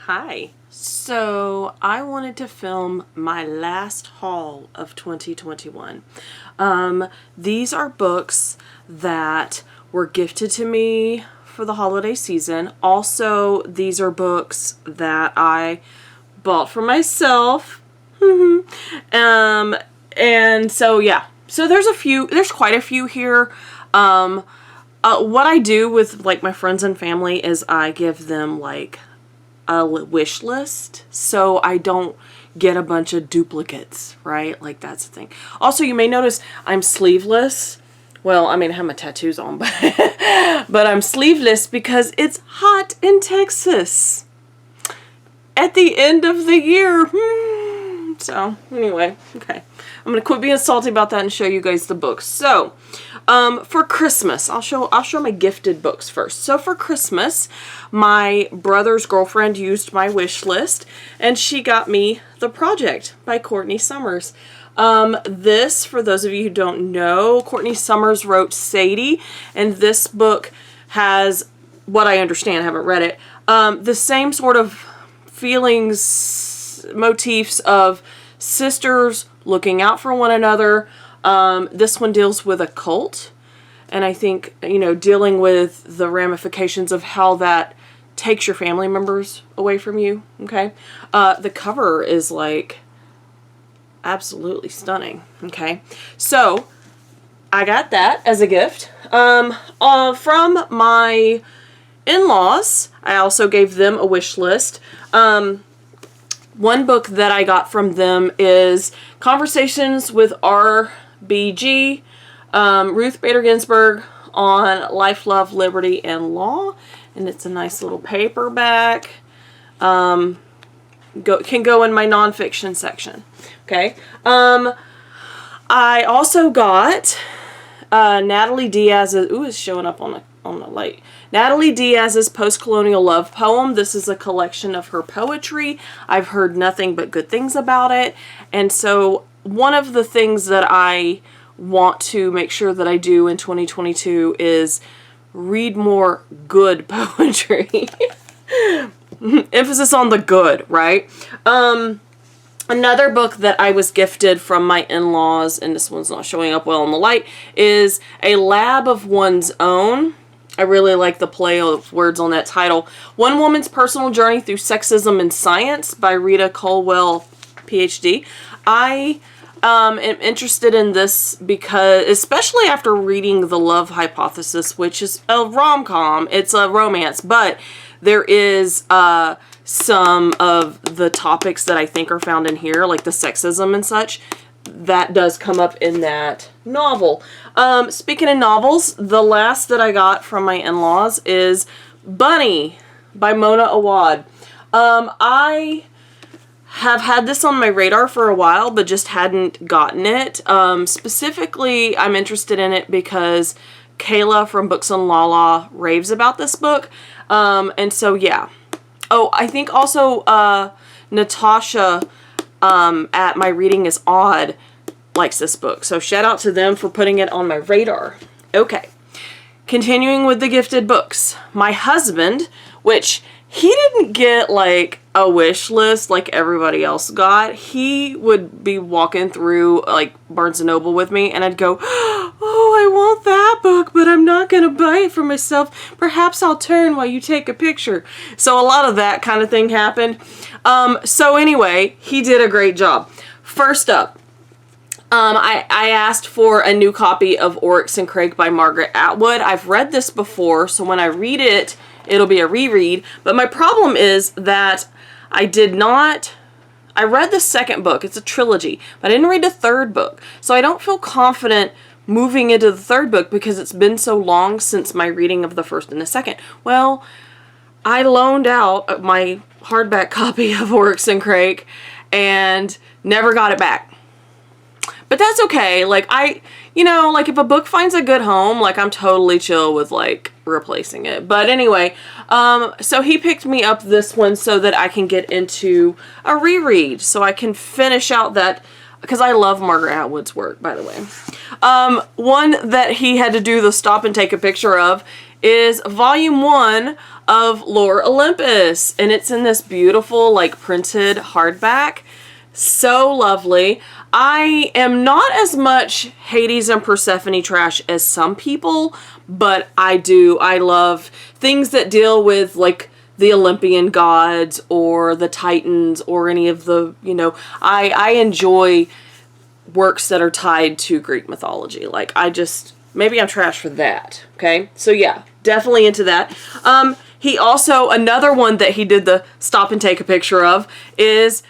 Hi. So I wanted to film my last haul of 2021. These are books that were gifted to me for the holiday season. Also, these are books that I bought for myself. And so yeah. So there's quite a few here. What I do with like my friends and family is I give them like a wish list so I don't get a bunch of duplicates, right? Like that's the thing. Also, you may notice I'm sleeveless. Well, I mean, I have my tattoos on, but I'm sleeveless because it's hot in Texas at the end of the year. So anyway, okay. I'm gonna quit being salty about that and show you guys the books. So, for Christmas, I'll show my gifted books first. So for Christmas, my brother's girlfriend used my wish list, and she got me The Project by Courtney Summers. This, for those of you who don't know, Courtney Summers wrote Sadie, and this book has, what I understand, I haven't read it, the same sort of feelings, motifs of sisters looking out for one another. This one deals with a cult, and I think, dealing with the ramifications of how that takes your family members away from you, okay? The cover is, like, absolutely stunning, okay? So, I got that as a gift. From my in-laws, I also gave them a wish list. One book that I got from them is Conversations with R.B.G., Ruth Bader Ginsburg on Life, Love, Liberty, and Law. And it's a nice little paperback. Can go in my nonfiction section. Okay. I also got Natalie Diaz's, it's showing up on the light. Natalie Diaz's Post-Colonial Love Poem. This is a collection of her poetry. I've heard nothing but good things about it. And so one of the things that I want to make sure that I do in 2022 is read more good poetry. Emphasis on the good, right? Another book that I was gifted from my in-laws, and this one's not showing up well in the light, is A Lab of One's Own. I really like the play of words on that title. One Woman's Personal Journey Through Sexism in Science by Rita Colwell, PhD. I am interested in this because, especially after reading The Love Hypothesis, which is a rom-com. It's a romance, but there is some of the topics that I think are found in here, like the sexism and such, that does come up in that novel. Speaking of novels, the last that I got from my in-laws is Bunny by Mona Awad. I have had this on my radar for a while, but just hadn't gotten it. Specifically, I'm interested in it because Kayla from Books and Lala raves about this book. And so, yeah. Oh, I think also Natasha at My Reading is Odd likes this book. So shout out to them for putting it on my radar. Okay. Continuing with the gifted books. My husband, which he didn't get like a wish list like everybody else got. He would be walking through like Barnes & Noble with me, and I'd go, oh, I want that book, but I'm not going to buy it for myself. Perhaps I'll turn while you take a picture. So a lot of that kind of thing happened. So anyway, he did a great job. First up, I asked for a new copy of Oryx and Crake by Margaret Atwood. I've read this before, so when I read it, it'll be a reread. But my problem is that I read the second book. It's a trilogy, but I didn't read the third book. So I don't feel confident moving into the third book because it's been so long since my reading of the first and the second. Well, I loaned out my hardback copy of Oryx and Crake and never got it back. But that's okay. Like, like if a book finds a good home, like I'm totally chill with like replacing it. But anyway, so he picked me up this one so that I can get into a reread. So I can finish out that, because I love Margaret Atwood's work, by the way. One that he had to do the stop and take a picture of is volume 1 of Lore Olympus. And it's in this beautiful, like, printed hardback. So lovely. I am not as much Hades and Persephone trash as some people, but I love things that deal with, like, the Olympian gods or the Titans or any of the, you know, I enjoy works that are tied to Greek mythology. Like, maybe I'm trash for that, okay? So yeah, definitely into that. He also, another one that he did the stop and take a picture of is,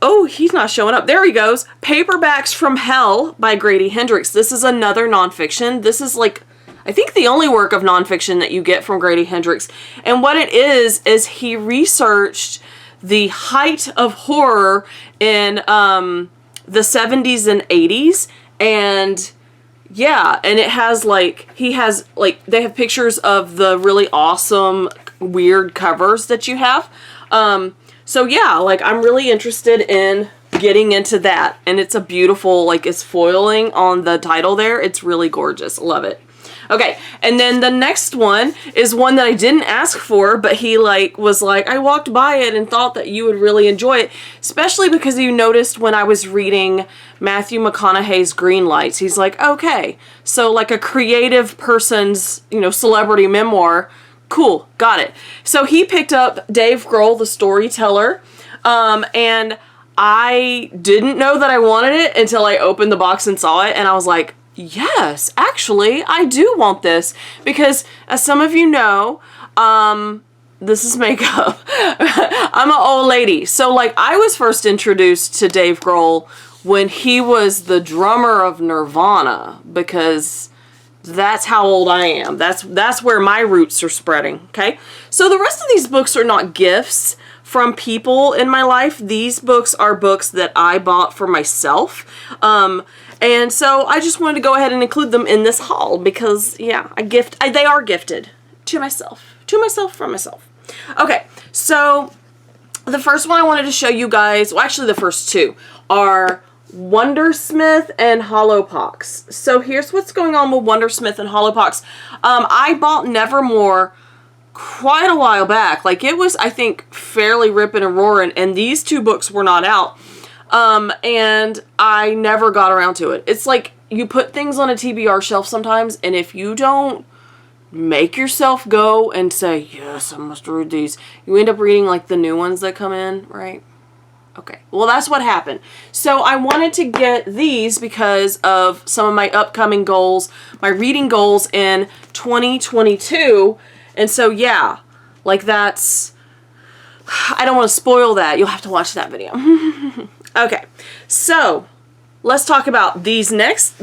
oh, he's not showing up. There he goes. Paperbacks from Hell by Grady Hendrix. This is another nonfiction. This is, like, I think the only work of nonfiction that you get from Grady Hendrix. And what it is he researched the height of horror in the 70s and 80s. And yeah, and it has, like, they have pictures of the really awesome, weird covers that you have. So yeah, like, I'm really interested in getting into that. And it's a beautiful, like, it's foiling on the title there. It's really gorgeous. Love it. Okay, and then the next one is one that I didn't ask for, but he, like, was like, I walked by it and thought that you would really enjoy it, especially because you noticed when I was reading Matthew McConaughey's Green Lights, he's like, okay, so, like, a creative person's, you know, celebrity memoir. Cool, got it. So he picked up Dave Grohl, the storyteller, and I didn't know that I wanted it until I opened the box and saw it, and I was like, yes, actually, I do want this, because as some of you know, this is makeup. I'm an old lady. So, like, I was first introduced to Dave Grohl when he was the drummer of Nirvana, because that's how old I am. That's where my roots are spreading, okay? So the rest of these books are not gifts from people in my life. These books are books that I bought for myself. And so I just wanted to go ahead and include them in this haul because, yeah, they are gifted to myself. From myself. Okay, so the first one I wanted to show you guys, well, actually the first two, are Wondersmith and Hollowpox. So here's what's going on with Wondersmith and Hollowpox. I bought Nevermore quite a while back. Like, it was, I think, fairly ripping and roaring, and these two books were not out. And I never got around to it. It's like you put things on a TBR shelf sometimes, and if you don't make yourself go and say, yes, I must read these, you end up reading, like, the new ones that come in, right? Okay, well, that's what happened. So I wanted to get these because of some of my upcoming goals, my reading goals in 2022. And so, yeah, like, that's, I don't want to spoil that. You'll have to watch that video. Okay, so let's talk about this next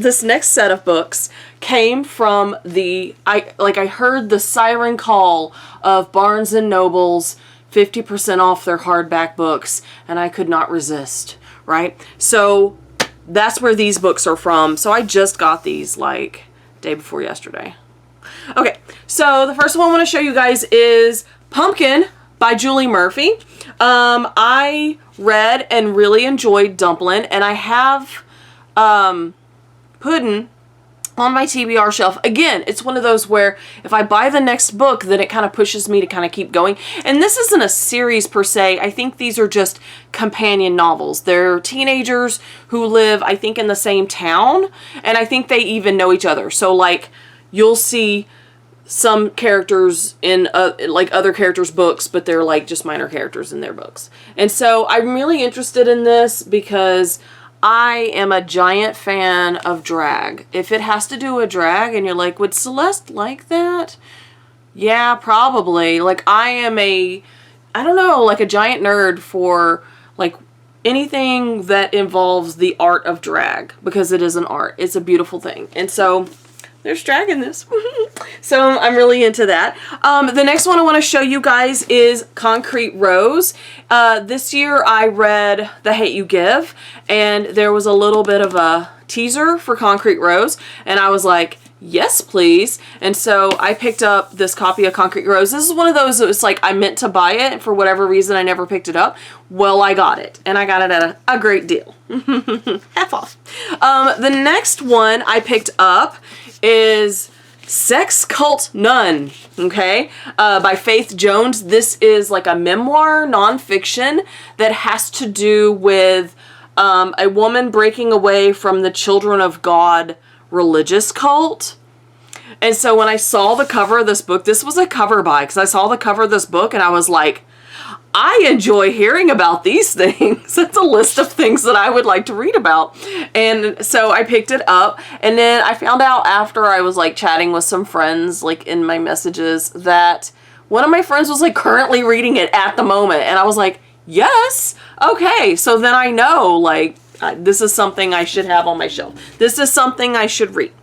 set of books came from I heard the siren call of Barnes & Noble's 50% off their hardback books, and I could not resist, right? So that's where these books are from. So I just got these, like, day before yesterday. Okay, so the first one I want to show you guys is Pumpkin by Julie Murphy. I read and really enjoyed Dumplin', and I have Puddin' on my TBR shelf. Again, it's one of those where if I buy the next book, then it kind of pushes me to kind of keep going. And this isn't a series per se. I think these are just companion novels. They're teenagers who live, I think, in the same town, and I think they even know each other. So, like, you'll see some characters in like other characters' books, but they're like just minor characters in their books. And so I'm really interested in this because I am a giant fan of drag. If it has to do with drag and you're like, would Celeste like that? Yeah, probably. Like, I am I don't know, like a giant nerd for, like, anything that involves the art of drag, because it is an art. It's a beautiful thing. And so there's drag in this. So I'm really into that. The next one I want to show you guys is Concrete Rose. This year I read The Hate U Give, and there was a little bit of a teaser for Concrete Rose, and I was like, yes, please. And so I picked up this copy of Concrete Rose. This is one of those that was like, I meant to buy it, and for whatever reason I never picked it up. Well, I got it, and I got it at a great deal. F off. The next one I picked up is Sex Cult Nun, okay, by Faith Jones. This is like a memoir, nonfiction, that has to do with a woman breaking away from the Children of God religious cult. And so when I saw the cover of this book, this was a cover buy, because I saw the cover of this book and I was like, I enjoy hearing about these things. That's a list of things that I would like to read about. And so I picked it up, and then I found out after I was like chatting with some friends, like in my messages, that one of my friends was like currently reading it at the moment. And I was like, yes, okay. So then I know, like, this is something I should have on my shelf. This is something I should read.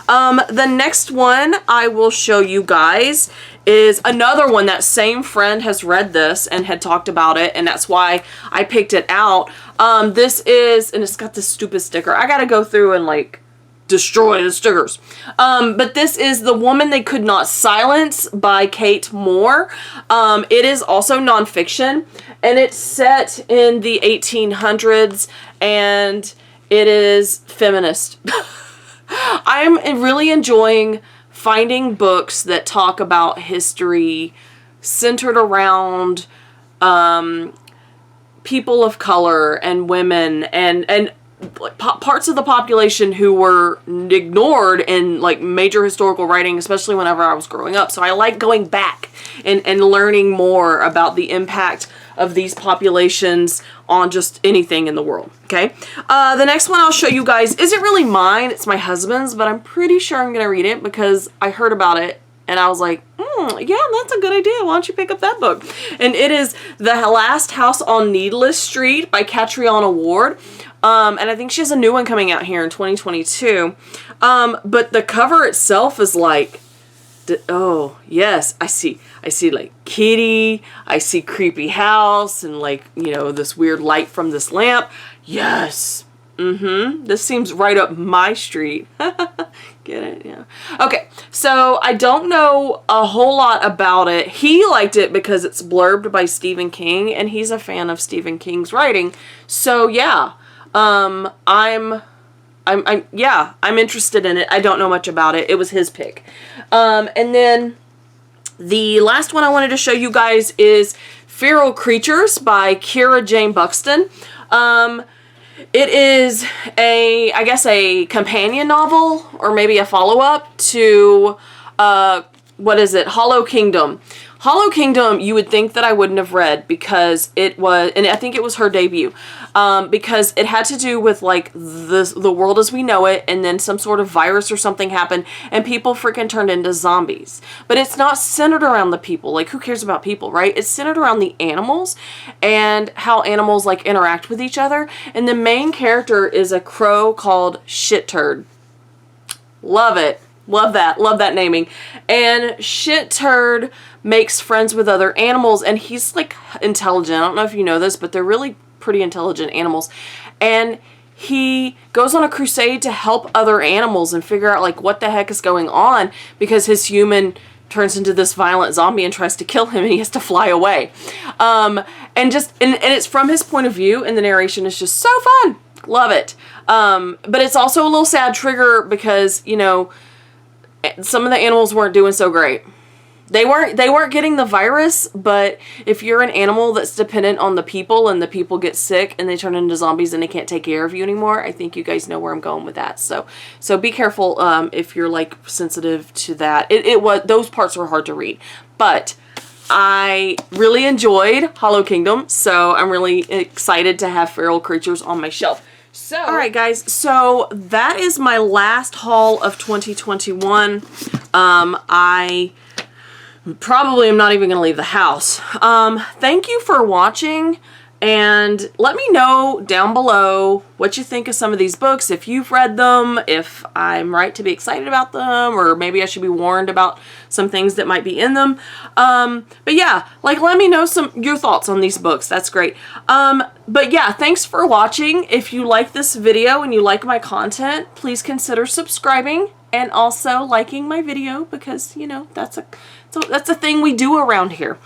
The next one I will show you guys is another one. That same friend has read this and had talked about it, and that's why I picked it out. This is, and it's got this stupid sticker. I gotta go through and like destroy the stickers. But this is The Woman They Could Not Silence by Kate Moore. It is also nonfiction, and it's set in the 1800s, and it is feminist. I'm really enjoying finding books that talk about history centered around people of color and women and parts of the population who were ignored in like major historical writing, especially whenever I was growing up. So I like going back and learning more about the impact of these populations on just anything in the world. Okay. The next one I'll show you guys isn't really mine. It's my husband's, but I'm pretty sure I'm going to read it because I heard about it and I was like, yeah, that's a good idea. Why don't you pick up that book? And it is The Last House on Needless Street by Catriona Ward. And I think she has a new one coming out here in 2022. But the cover itself is like, oh yes, I see like kitty, I see creepy house, and like, you know, this weird light from this lamp. Yes. This seems right up my street. Get it? Yeah. Okay, so I don't know a whole lot about it. He liked it because it's blurbed by Stephen King, and he's a fan of Stephen King's writing. So yeah, I'm interested in it. I don't know much about it. It was his pick. And then the last one I wanted to show you guys is Feral Creatures by Kira Jane Buxton. It is I guess a companion novel, or maybe a follow-up to, what is it? Hollow Kingdom. Hollow Kingdom, you would think that I wouldn't have read because it was, and I think it was her debut, because it had to do with like the world as we know it, and then some sort of virus or something happened and people freaking turned into zombies. But it's not centered around the people. Like, who cares about people, right? It's centered around the animals and how animals like interact with each other. And the main character is a crow called Shit Turd. Love it. Love that. Love that naming. And Shit Turd makes friends with other animals, and he's like intelligent. I don't know if you know this, but they're really pretty intelligent animals. And he goes on a crusade to help other animals and figure out like what the heck is going on, because his human turns into this violent zombie and tries to kill him, and he has to fly away. And it's from his point of view, and the narration is just so fun. Love it. But it's also a little sad trigger because, you know, some of the animals weren't doing so great. They weren't getting the virus, but if you're an animal that's dependent on the people and the people get sick and they turn into zombies and they can't take care of you anymore, I think you guys know where I'm going with that. So be careful if you're like sensitive to that. Those parts were hard to read, but I really enjoyed Hollow Kingdom, so I'm really excited to have Feral Creatures on my shelf. So, alright guys, so that is my last haul of 2021. I probably am not even going to leave the house. Thank you for watching, and let me know down below what you think of some of these books, if you've read them, if I'm right to be excited about them, or maybe I should be warned about some things that might be in them. But yeah, like, let me know your thoughts on these books. That's great. But yeah, thanks for watching. If you like this video and you like my content, please consider subscribing and also liking my video, because, you know, that's a thing we do around here.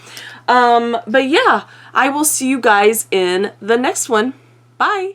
But yeah, I will see you guys in the next one. Bye.